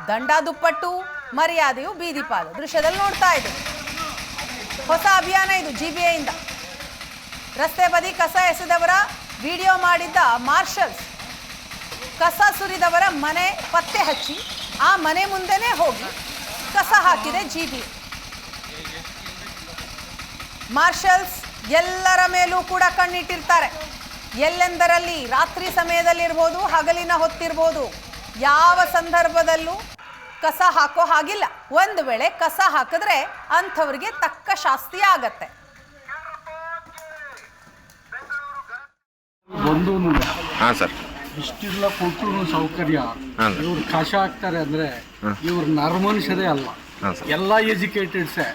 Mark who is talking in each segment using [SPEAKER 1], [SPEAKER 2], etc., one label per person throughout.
[SPEAKER 1] ದಂಡ ದುಪ್ಪಟ್ಟು, ಮರ್ಯಾದೆಯು ಬೀದಿಪಾಲು. ದೃಶ್ಯದಲ್ಲಿ ನೋಡ್ತಾ ಇದ್ದೀವಿ. ಹೊಸ ಅಭಿಯಾನ ಇದು GBA ಇಂದ. ರಸ್ತೆ ಬದಿ ಕಸ ಎಸೆದವರ ವಿಡಿಯೋ ಮಾಡಿದ್ದ ಮಾರ್ಷಲ್ಸ್ ಕಸ ಸುರಿದವರ ಮನೆ ಪತ್ತೆ ಹಚ್ಚಿ ಆ ಮನೆ ಮುಂದೆನೇ ಹೋಗಿ ಕಸ ಹಾಕಿದೆ GBA. ಮಾರ್ಷಲ್ಸ್ ಎಲ್ಲರ ಮೇಲೂ ಕೂಡ ಕಣ್ಣಿಟ್ಟಿರ್ತಾರೆ. ಎಲ್ಲೆಂದರಲ್ಲಿ ರಾತ್ರಿ ಸಮಯದಲ್ಲಿರ್ಬೋದು, ಹಗಲಿನ ಹೊತ್ತಿರ್ಬೋದು, ಯಾವ ಸಂದರ್ಭದಲ್ಲೂ ಕಸ ಹಾಕೋ ಹಾಗಿಲ್ಲ. ಒಂದು ವೇಳೆ ಕಸ ಹಾಕಿದ್ರೆ ಅಂಥವ್ರಿಗೆ ತಕ್ಕ ಶಾಸ್ತಿ ಆಗತ್ತೆ.
[SPEAKER 2] ಹಾಂ ಸರ್,
[SPEAKER 3] ಇಷ್ಟೆಲ್ಲ ಕೊಟ್ಟರು ಸೌಕರ್ಯ, ಇವ್ರು ಕಷ ಹಾಕ್ತಾರೆ ಅಂದ್ರೆ ಇವ್ರು ನರಮನುಷ್ಯರೇ ಅಲ್ಲ, ಎಲ್ಲ ಎಜುಕೇಟೆಡ್ಸೇ.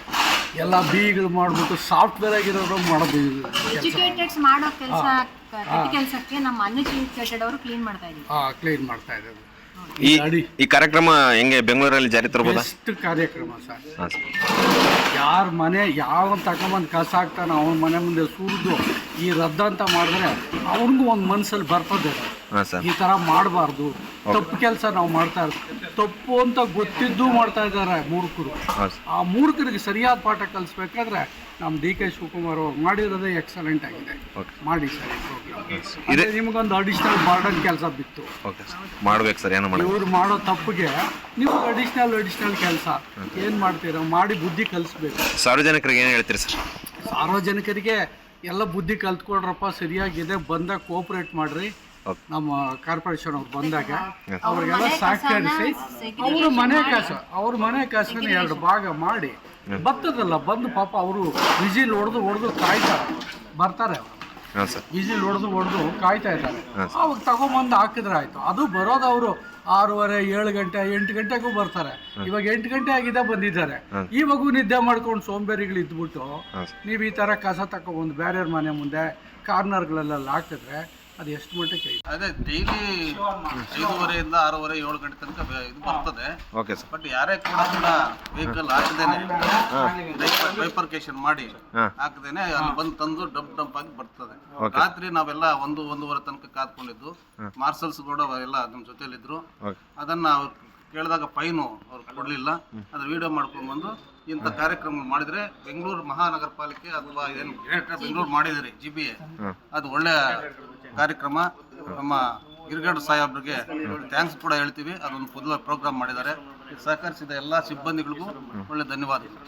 [SPEAKER 3] ಎಲ್ಲ ಬಿಗಳು ಮಾಡ್ಬಿಟ್ಟು ಸಾಫ್ಟ್ವೇರ್ ಆಗಿರೋರು ಮಾಡೋದು.
[SPEAKER 4] ಎಜುಕೇಟೆಡ್ಸ್ ಮಾಡೋ ಕೆಲಸಕ್ಕೆ ನಮ್ಮ ಅನ್ಎಜುಕೇಟೆಡ್ ಅವರು ಕ್ಲೀನ್ ಮಾಡ್ತಾ ಇದ್ದೀವಿ.
[SPEAKER 3] ಕ್ಲೀನ್ ಮಾಡ್ತಾ ಇದ್ದಾರೆ.
[SPEAKER 2] ಈ ಕಾರ್ಯಕ್ರಮ ಹೆಂಗೆ ಬೆಂಗಳೂರಲ್ಲಿ ಜಾರಿ ತರಬಹುದಾ?
[SPEAKER 3] ಬೆಸ್ಟ್ ಕಾರ್ಯಕ್ರಮ ಸರ್. ಯಾರ ಮನೆ ಯಾವ ತಗೊಂಬಂದು ಕಸ ಹಾಕ್ತಾನೆ ಅವನ ಮನೆ ಮುಂದೆ ಸುರಿದು ಈ ರದ್ದ ಅಂತ ಮಾಡಿದ್ರೆ ಅವ್ರಿಗೂ ಒಂದು ಮನಸ್ಸಲ್ಲಿ ಬರ್ತದೆ, ಈ ಥರ ಮಾಡಬಾರ್ದು, ತಪ್ಪು ಕೆಲಸ ನಾವು ಮಾಡ್ತಾ ಇರ್ತೀವಿ. ತಪ್ಪು ಅಂತ ಗೊತ್ತಿದ್ದು ಮಾಡ್ತಾ ಇದ್ದಾರೆ ಮೂರ್ಖರು. ಆ ಮೂರ್ಖರಿಗೆ ಸರಿಯಾದ ಪಾಠ ಕಲಿಸ್ಬೇಕಾದ್ರೆ ನಮ್ಮ DK ಶಿವಕುಮಾರ್ ಅವ್ರು ಮಾಡಿರೋದೇ ಎಕ್ಸಲೆಂಟ್ ಆಗಿದೆ. ಮಾಡಿ ಸರ್ ಈ ಪ್ರೋಗ್ರಾಮ್. ನಿಮಗೊಂದು ಅಡಿಷನಲ್ ಬಾರ್ಡನ್ ಕೆಲಸ ಬಿತ್ತು
[SPEAKER 2] ಮಾಡ್ಬೇಕು ಸರ್. ಏನು ಮಾಡಿ
[SPEAKER 3] ಇವ್ರು ಮಾಡೋ ತಪ್ಪಿಗೆ ನೀವು ಅಡಿಷನಲ್ ಕೆಲಸ ಏನು ಮಾಡ್ತೀರಾ ಮಾಡಿ ಬುದ್ಧಿ ಕಲಿಸ್ಬೇಕು.
[SPEAKER 2] ಸಾರ್ವಜನಿಕರಿಗೆ ಏನು ಹೇಳ್ತೀರಿ ಸರ್?
[SPEAKER 3] ಸಾರ್ವಜನಿಕರಿಗೆ ಎಲ್ಲ ಬುದ್ಧಿ ಕಲ್ತ್ಕೊಳ್ರಪ್ಪ, ಸರಿಯಾಗಿದೆ, ಬಂದಾಗ ಕೋಆಪರೇಟ್ ಮಾಡ್ರಿ. ನಮ್ಮ ಕಾರ್ಪೊರೇಷನ್ ಅವ್ರು ಬಂದಾಗ ಅವ್ರಿಗೆಲ್ಲ ಸಹಕರಿಸಿ ಅವ್ರ ಮನೆ ಕಾಸನ್ನ 2 ಭಾಗ ಮಾಡಿ ಬರ್ತದಲ್ಲ, ಬಂದು ಪಾಪ ಅವರು ವಿಜಿಲ್ ಹೊಡೆದು ಕಾಯ್ತಾರೆ, ಬರ್ತಾರೆ. ಅವರು ವಿಜಿಲ್ ಹೊಡೆದು ಕಾಯ್ತಾ ಇದ್ದಾರೆ. ಅವಾಗ ತಗೊಂಬಂದು ಹಾಕಿದ್ರೆ ಆಯ್ತು. ಅದು ಬರೋದು ಅವರು 6:30, 7 ಗಂಟೆ, 8 ಗಂಟೆಗೂ ಬರ್ತಾರೆ. ಇವಾಗ 8 ಗಂಟೆ ಆಗಿದೆ ಬಂದಿದ್ದಾರೆ. ಇವಾಗೂ ನಿದ್ದೆ ಮಾಡ್ಕೊಂಡು ಸೋಂಬೇರಿಗಳು ಇದ್ಬಿಟ್ಟು ನೀವು ಈ ತರ ಕಸ ತಗೊಂಡ್ಬಂದು ಬೇರೆಯವ್ರ ಮನೆ ಮುಂದೆ ಕಾರ್ನರ್ಗಳೆಲ್ಲ ಹಾಕಿದ್ರೆ ಅದು ಎಷ್ಟು ಮಟ್ಟಕ್ಕೆ?
[SPEAKER 5] ಅದೇ ಡೈಲಿ 5:30 6:30 7 ಗಂಟೆ ತನಕ ಇದು ಬರ್ತದೆ.
[SPEAKER 2] Okay sir.
[SPEAKER 5] ಬಟ್ ಯಾರೇ ಕೂಡ ವೆಹಿಕಲ್ ಹಾಕದೇನೆ ಬೈಫರ್ಕೇಶನ್ ಮಾಡಿ ಹಾಕದೇನೆ ಅಲ್ಲಿ ಬಂದು ತಂದು ಡಂಪ್ ಆಗಿ ಬರ್ತದೆ. ರಾತ್ರಿ ನಾವೆಲ್ಲ 1-1:30 ತನಕ ಕಾದ್ಕೊಂಡಿದ್ದು. ಮಾರ್ಷಲ್ಸ್ ಕೂಡ ಎಲ್ಲ ನಮ್ಮ ಜೊತೆಲಿದ್ರು. ಅದನ್ನ ಅವ್ರು ಕೇಳಿದಾಗ ಫೈನು ಅವ್ರು ಕೊಡಲಿಲ್ಲ. ಅದ್ರ ವಿಡಿಯೋ ಮಾಡ್ಕೊಂಡು ಬಂದು ಇಂಥ ಕಾರ್ಯಕ್ರಮ ಮಾಡಿದ್ರೆ ಬೆಂಗಳೂರು ಮಹಾನಗರ ಪಾಲಿಕೆ ಅಥವಾ ಏನು ಗ್ರೇಟರ್ ಬೆಂಗಳೂರು ಮಾಡಿದಿರಿ GBA, ಅದು ಒಳ್ಳೆ ಕಾರ್ಯಕ್ರಮ. ನಮ್ಮ ಗಿರಿಗಡ್ ಸಾಹೇಬ್ರಿಗೆ ಥ್ಯಾಂಕ್ಸ್ ಕೂಡ ಹೇಳ್ತೀವಿ. ಅದೊಂದು ಮೊದಲ ಪ್ರೋಗ್ರಾಮ್ ಮಾಡಿದ್ದಾರೆ. ಸಹಕರಿಸಿದ ಎಲ್ಲ ಸಿಬ್ಬಂದಿಗಳಿಗೂ ಒಳ್ಳೆ ಧನ್ಯವಾದಗಳು.